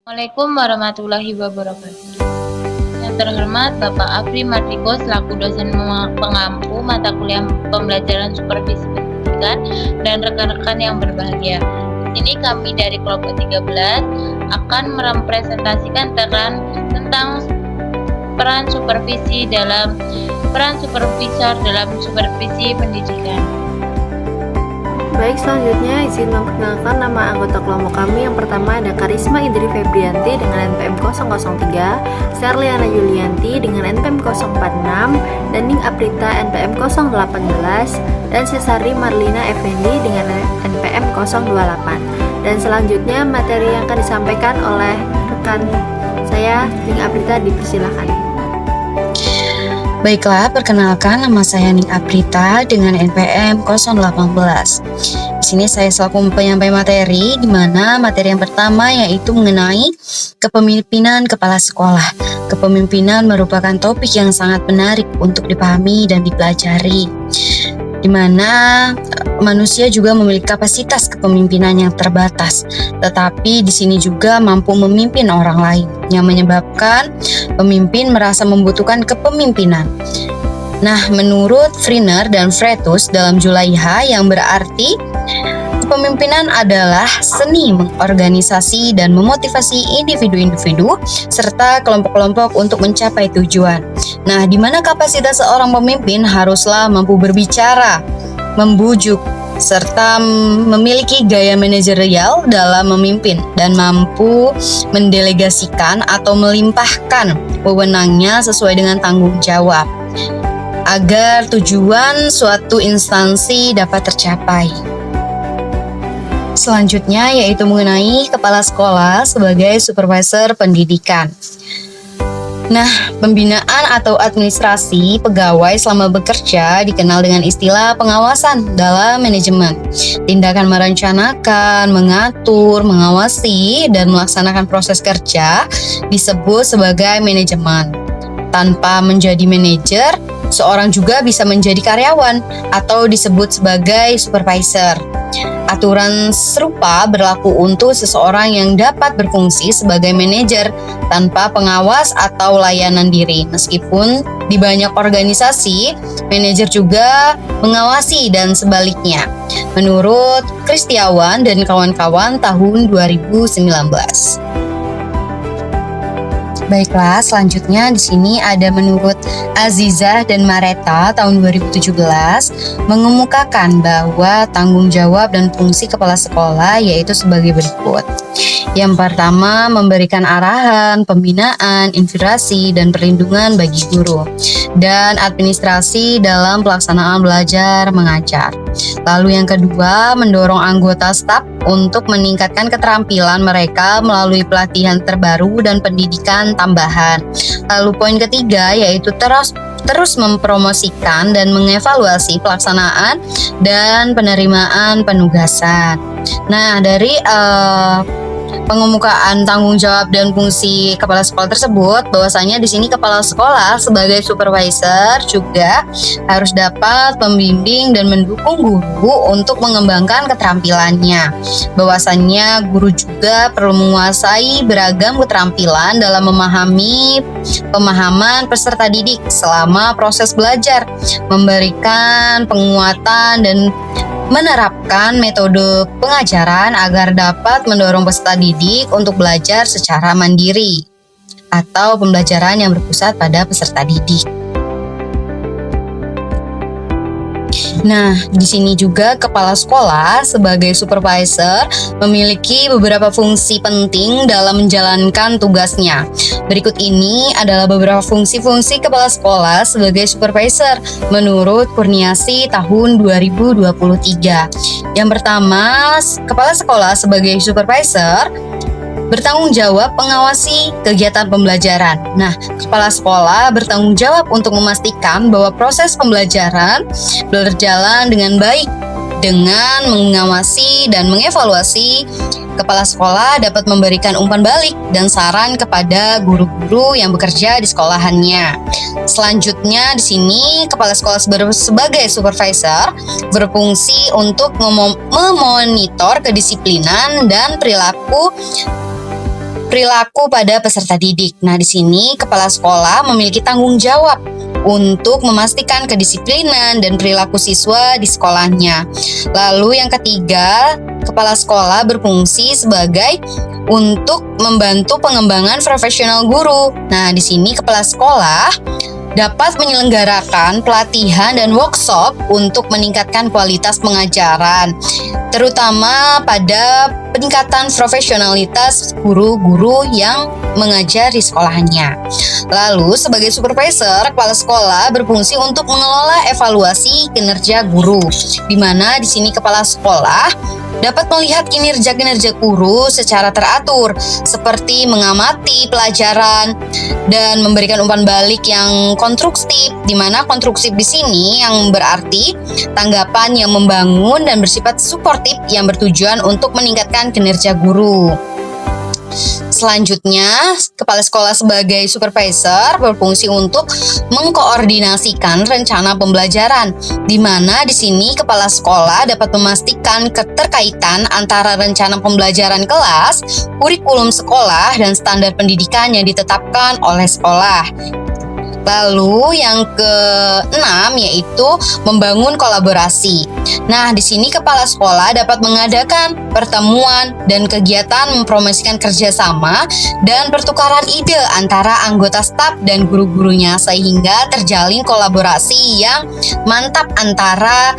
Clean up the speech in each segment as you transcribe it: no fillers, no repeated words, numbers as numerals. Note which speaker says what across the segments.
Speaker 1: Assalamualaikum warahmatullahi wabarakatuh. Yang terhormat Bapak Afri Mardiko selaku dosen pengampu mata kuliah pembelajaran supervisi pendidikan dan rekan-rekan yang berbahagia. Di sini kami dari kelompok 13 akan merepresentasikan tentang peran supervisor dalam supervisi pendidikan.
Speaker 2: Baik, selanjutnya izin memperkenalkan nama anggota kelompok kami. Yang pertama ada Karisma Indri Febrianti dengan NPM 003, Serliana Yulianti dengan NPM 046, Daning Aprita NPM 018, dan Sesari Marlina Effendi dengan NPM 028. Dan selanjutnya materi yang akan disampaikan oleh rekan saya, Daning Aprita, dipersilakan.
Speaker 3: Baiklah, perkenalkan nama saya Ning Aprita dengan NPM 018. Di sini saya selaku penyampai materi, di mana materi yang pertama yaitu mengenai kepemimpinan kepala sekolah. Kepemimpinan merupakan topik yang sangat menarik untuk dipahami dan dipelajari, di mana manusia juga memiliki kapasitas kepemimpinan yang terbatas, tetapi di sini juga mampu memimpin orang lain, yang menyebabkan pemimpin merasa membutuhkan kepemimpinan. Nah, menurut Vriner dan Fretus dalam Julaiha, yang berarti kepemimpinan adalah seni mengorganisasi dan memotivasi individu-individu serta kelompok-kelompok untuk mencapai tujuan. Nah, di mana kapasitas seorang pemimpin haruslah mampu berbicara, membujuk, serta memiliki gaya manajerial dalam memimpin dan mampu mendelegasikan atau melimpahkan wewenangnya sesuai dengan tanggung jawab agar tujuan suatu instansi dapat tercapai. Selanjutnya yaitu mengenai kepala sekolah sebagai supervisor pendidikan. Nah, pembinaan atau administrasi pegawai selama bekerja dikenal dengan istilah pengawasan dalam manajemen. Tindakan merencanakan, mengatur, mengawasi, dan melaksanakan proses kerja disebut sebagai manajemen. Tanpa menjadi manajer, seorang juga bisa menjadi karyawan atau disebut sebagai supervisor. Aturan serupa berlaku untuk seseorang yang dapat berfungsi sebagai manajer tanpa pengawas atau layanan diri. Meskipun di banyak organisasi, manajer juga mengawasi dan sebaliknya. Menurut Kristiawan dan kawan-kawan tahun 2019. Baiklah, selanjutnya di sini ada menurut Azizah dan Mareta tahun 2017 mengemukakan bahwa tanggung jawab dan fungsi kepala sekolah yaitu sebagai berikut. Yang pertama, memberikan arahan, pembinaan, inspirasi, dan perlindungan bagi guru, dan administrasi dalam pelaksanaan belajar mengajar. Lalu yang kedua, mendorong anggota staf untuk meningkatkan keterampilan mereka melalui pelatihan terbaru dan pendidikan tambahan. Lalu poin ketiga yaitu terus mempromosikan dan mengevaluasi pelaksanaan dan penerimaan penugasan. Nah, dari pengemukaan tanggung jawab dan fungsi kepala sekolah tersebut, bahwasanya di sini kepala sekolah sebagai supervisor juga harus dapat membimbing dan mendukung guru untuk mengembangkan keterampilannya. Bahwasanya guru juga perlu menguasai beragam keterampilan dalam memahami pemahaman peserta didik selama proses belajar, memberikan penguatan dan menerapkan metode pengajaran agar dapat mendorong peserta didik untuk belajar secara mandiri atau pembelajaran yang berpusat pada peserta didik. Nah, di sini juga kepala sekolah sebagai supervisor memiliki beberapa fungsi penting dalam menjalankan tugasnya. Berikut ini adalah beberapa fungsi-fungsi kepala sekolah sebagai supervisor menurut Kurniasi tahun 2023. Yang pertama, kepala sekolah sebagai supervisor bertanggung jawab mengawasi kegiatan pembelajaran. Nah, kepala sekolah bertanggung jawab untuk memastikan bahwa proses pembelajaran berjalan dengan baik. Dengan mengawasi dan mengevaluasi, kepala sekolah dapat memberikan umpan balik dan saran kepada guru-guru yang bekerja di sekolahannya. Selanjutnya di sini kepala sekolah sebagai supervisor berfungsi untuk memonitor kedisiplinan dan perilaku perilaku pada peserta didik. Nah, di sini kepala sekolah memiliki tanggung jawab untuk memastikan kedisiplinan dan perilaku siswa di sekolahnya. Lalu yang ketiga, kepala sekolah berfungsi sebagai untuk membantu pengembangan profesional guru. Nah, di sini kepala sekolah dapat menyelenggarakan pelatihan dan workshop untuk meningkatkan kualitas pengajaran, terutama pada peningkatan profesionalitas guru-guru yang mengajar di sekolahnya. Lalu, sebagai supervisor, kepala sekolah berfungsi untuk mengelola evaluasi kinerja guru, di mana di sini kepala sekolah dapat melihat kinerja-kinerja guru secara teratur, seperti mengamati pelajaran dan memberikan umpan balik yang konstruktif, di mana konstruktif di sini yang berarti tanggapan yang membangun dan bersifat suportif yang bertujuan untuk meningkatkan kinerja guru. Selanjutnya, kepala sekolah sebagai supervisor berfungsi untuk mengkoordinasikan rencana pembelajaran, di mana di sini kepala sekolah dapat memastikan keterkaitan antara rencana pembelajaran kelas, kurikulum sekolah, dan standar pendidikan yang ditetapkan oleh sekolah. Lalu yang keenam yaitu membangun kolaborasi. Nah, di sini kepala sekolah dapat mengadakan pertemuan dan kegiatan mempromosikan kerjasama dan pertukaran ide antara anggota staf dan guru-gurunya sehingga terjalin kolaborasi yang mantap antara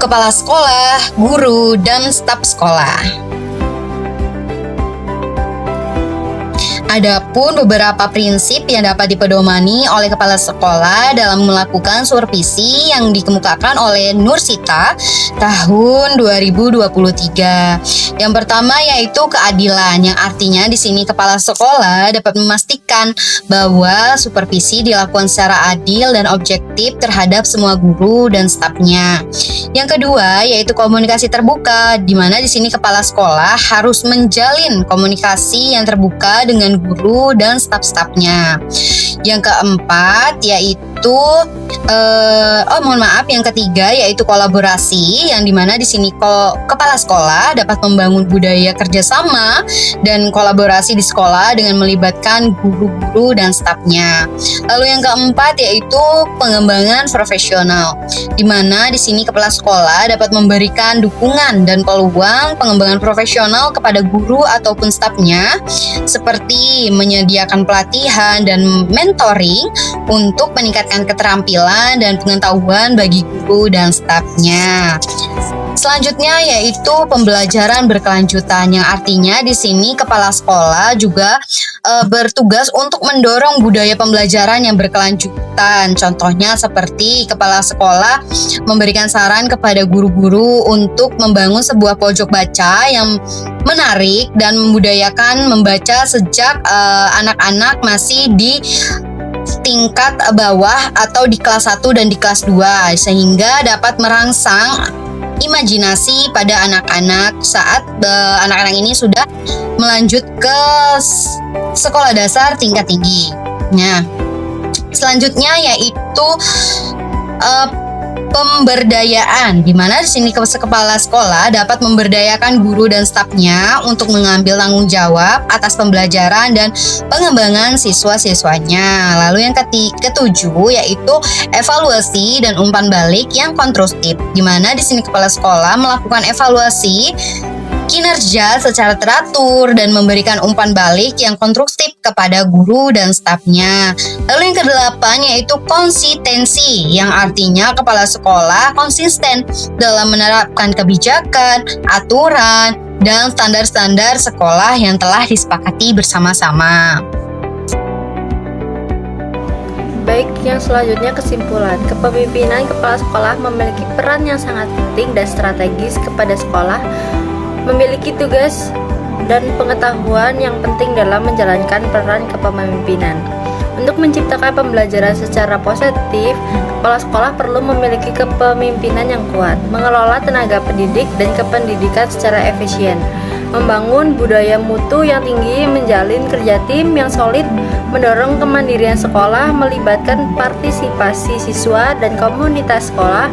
Speaker 3: kepala sekolah, guru, dan staf sekolah. Adapun beberapa prinsip yang dapat dipedomani oleh kepala sekolah dalam melakukan supervisi yang dikemukakan oleh Nursita tahun 2023. Yang pertama yaitu keadilan, yang artinya di sini kepala sekolah dapat memastikan bahwa supervisi dilakukan secara adil dan objektif terhadap semua guru dan stafnya. Yang kedua yaitu komunikasi terbuka, di mana di sini kepala sekolah harus menjalin komunikasi yang terbuka dengan guru dan staf-stafnya. Yang keempat yaitu yang ketiga yaitu kolaborasi, yang dimana di sini kepala sekolah dapat membangun budaya kerjasama dan kolaborasi di sekolah dengan melibatkan guru-guru dan stafnya. Lalu yang keempat yaitu pengembangan profesional, di mana di sini kepala sekolah dapat memberikan dukungan dan peluang pengembangan profesional kepada guru ataupun stafnya, seperti menyediakan pelatihan dan mentoring untuk meningkatkan keterampilan dan pengetahuan bagi guru dan stafnya. Selanjutnya yaitu pembelajaran berkelanjutan, yang artinya di sini kepala sekolah juga bertugas untuk mendorong budaya pembelajaran yang berkelanjutan. Contohnya seperti kepala sekolah memberikan saran kepada guru-guru untuk membangun sebuah pojok baca yang menarik dan membudayakan membaca sejak anak-anak masih di tingkat bawah atau di kelas 1 dan di kelas 2, sehingga dapat merangsang imajinasi pada anak-anak saat anak-anak ini sudah melanjut ke sekolah dasar tingkat tinggi. Nah, selanjutnya yaitu pemberdayaan, di mana di sini kepala sekolah dapat memberdayakan guru dan stafnya untuk mengambil tanggung jawab atas pembelajaran dan pengembangan siswa-siswanya. Lalu yang ketujuh yaitu evaluasi dan umpan balik yang konstruktif, di mana di sini kepala sekolah melakukan evaluasi kinerja secara teratur dan memberikan umpan balik yang konstruktif kepada guru dan stafnya. Lalu yang kedelapan yaitu konsistensi, yang artinya kepala sekolah konsisten dalam menerapkan kebijakan, aturan, dan standar-standar sekolah yang telah disepakati bersama-sama.
Speaker 2: Baik, yang selanjutnya kesimpulan. Kepemimpinan kepala sekolah memiliki peran yang sangat penting dan strategis kepada sekolah, memiliki tugas dan pengetahuan yang penting dalam menjalankan peran kepemimpinan. Untuk menciptakan pembelajaran secara positif, kepala sekolah perlu memiliki kepemimpinan yang kuat, mengelola tenaga pendidik dan kependidikan secara efisien, membangun budaya mutu yang tinggi, menjalin kerja tim yang solid, mendorong kemandirian sekolah, melibatkan partisipasi siswa dan komunitas sekolah,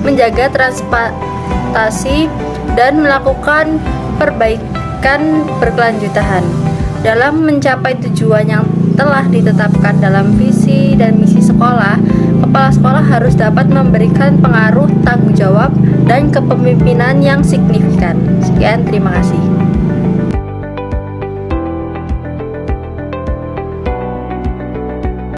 Speaker 2: menjaga transparansi, dan melakukan perbaikan berkelanjutan. Dalam mencapai tujuan yang telah ditetapkan dalam visi dan misi sekolah, kepala sekolah harus dapat memberikan pengaruh, tanggung jawab, dan kepemimpinan yang signifikan. Sekian, terima kasih.